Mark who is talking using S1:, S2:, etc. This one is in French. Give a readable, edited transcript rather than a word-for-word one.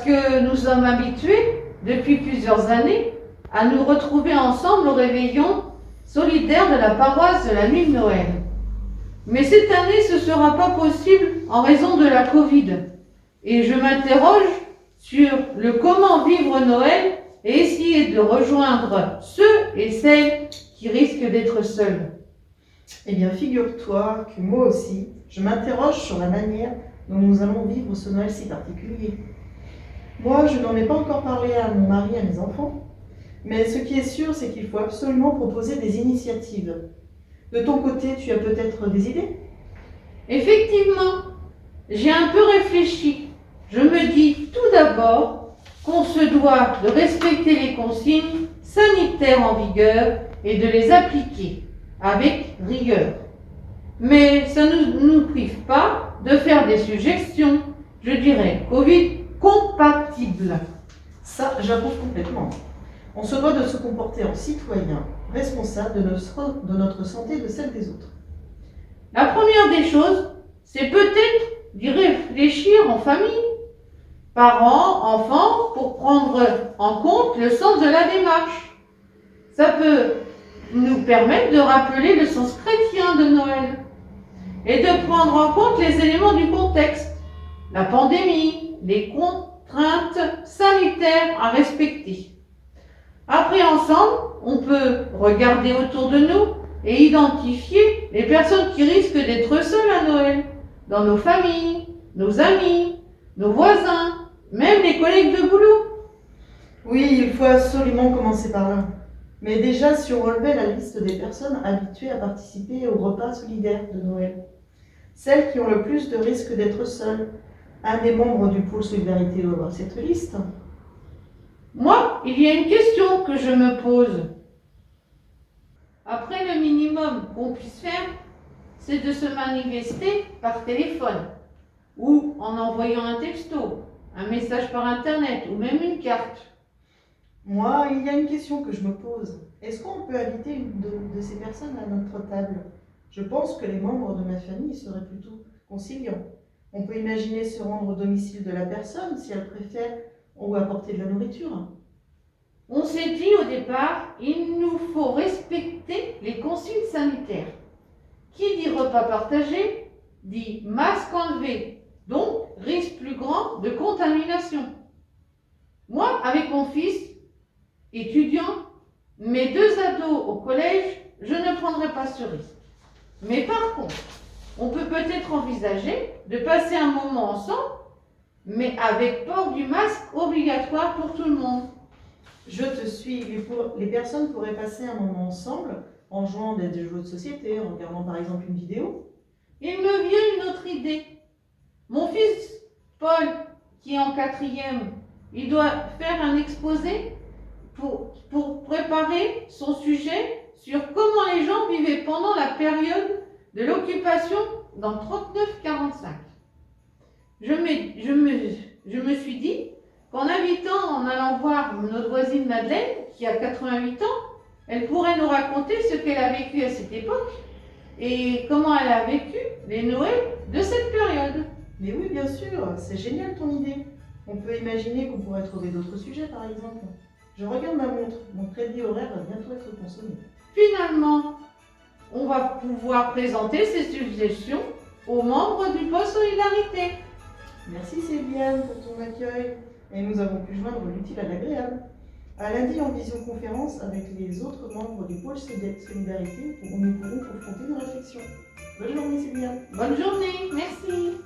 S1: que nous sommes habitués, depuis plusieurs années, à nous retrouver ensemble au réveillon solidaire de la paroisse de la nuit de Noël. Mais cette année, ce ne sera pas possible en raison de la Covid. Et je m'interroge sur le comment vivre Noël et essayer de rejoindre ceux et celles qui risquent d'être seuls.
S2: Eh bien, figure-toi que moi aussi, je m'interroge sur la manière dont nous allons vivre ce Noël si particulier. Moi, je n'en ai pas encore parlé à mon mari et à mes enfants, mais ce qui est sûr, c'est qu'il faut absolument proposer des initiatives. De ton côté, tu as peut-être des idées ?
S1: Effectivement, j'ai un peu réfléchi. Je me dis tout d'abord qu'on se doit de respecter les consignes sanitaires en vigueur et de les appliquer avec rigueur. Mais ça ne nous prive pas de faire des suggestions, je dirais Covid compatibles.
S2: Ça, j'approuve complètement. On se doit de se comporter en citoyen, responsable de notre santé et de celle des autres.
S1: La première des choses, c'est peut-être d'y réfléchir en famille, parents, enfants, pour prendre en compte le sens de la démarche. Ça peut nous permettre de rappeler le sens chrétien de Noël et de prendre en compte les éléments du contexte, la pandémie, les contraintes sanitaires à respecter. Après, ensemble, on peut regarder autour de nous et identifier les personnes qui risquent d'être seules à Noël, dans nos familles, nos amis, nos voisins, même les collègues de boulot.
S2: Oui, il faut absolument commencer par là. Mais déjà, si on relevait la liste des personnes habituées à participer au repas solidaire de Noël, celles qui ont le plus de risques d'être seules, un des membres du pôle Solidarité doit avoir cette liste.
S1: Moi, il y a une question que je me pose. Après, le minimum qu'on puisse faire, c'est de se manifester par téléphone ou en envoyant un texto, un message par internet ou même une carte.
S2: Moi, il y a une question que je me pose. Est-ce qu'on peut inviter une de ces personnes à notre table ? Je pense que les membres de ma famille seraient plutôt conciliants. On peut imaginer se rendre au domicile de la personne si elle préfère ou apporter de la nourriture.
S1: On s'est dit au départ, il nous faut respecter les consignes sanitaires. Qui dit repas partagé dit masque enlevé, donc risque plus grand de contamination. Moi, avec mon fils, étudiant, mes 2 ados au collège, je ne prendrai pas ce risque. Mais par contre, on peut peut-être envisager de passer un moment ensemble, mais avec port du masque obligatoire pour tout le monde.
S2: Je te suis. Les personnes pourraient passer un moment ensemble en jouant des jeux de société, en regardant par exemple une vidéo.
S1: Il me vient une autre idée. Mon fils, Paul, qui est en 4e, il doit faire un exposé pour préparer son sujet sur comment les gens vivaient pendant la période de l'occupation dans 39-45. Je me suis dit qu'en en allant voir notre voisine Madeleine, qui a 88 ans, elle pourrait nous raconter ce qu'elle a vécu à cette époque et comment elle a vécu les Noëls de cette période.
S2: Mais oui, bien sûr, c'est génial ton idée. On peut imaginer qu'on pourrait trouver d'autres sujets par exemple. Je regarde ma montre, mon crédit horaire va bientôt être consommé.
S1: Finalement, on va pouvoir présenter ces suggestions aux membres du pôle Solidarité.
S2: Merci Sylviane pour ton accueil. Et nous avons pu joindre l'utile à l'agréable. À lundi en visioconférence avec les autres membres du pôle Solidarité où nous pourrons confronter nos réflexions. Bonne journée Sylviane.
S1: Bonne journée, merci.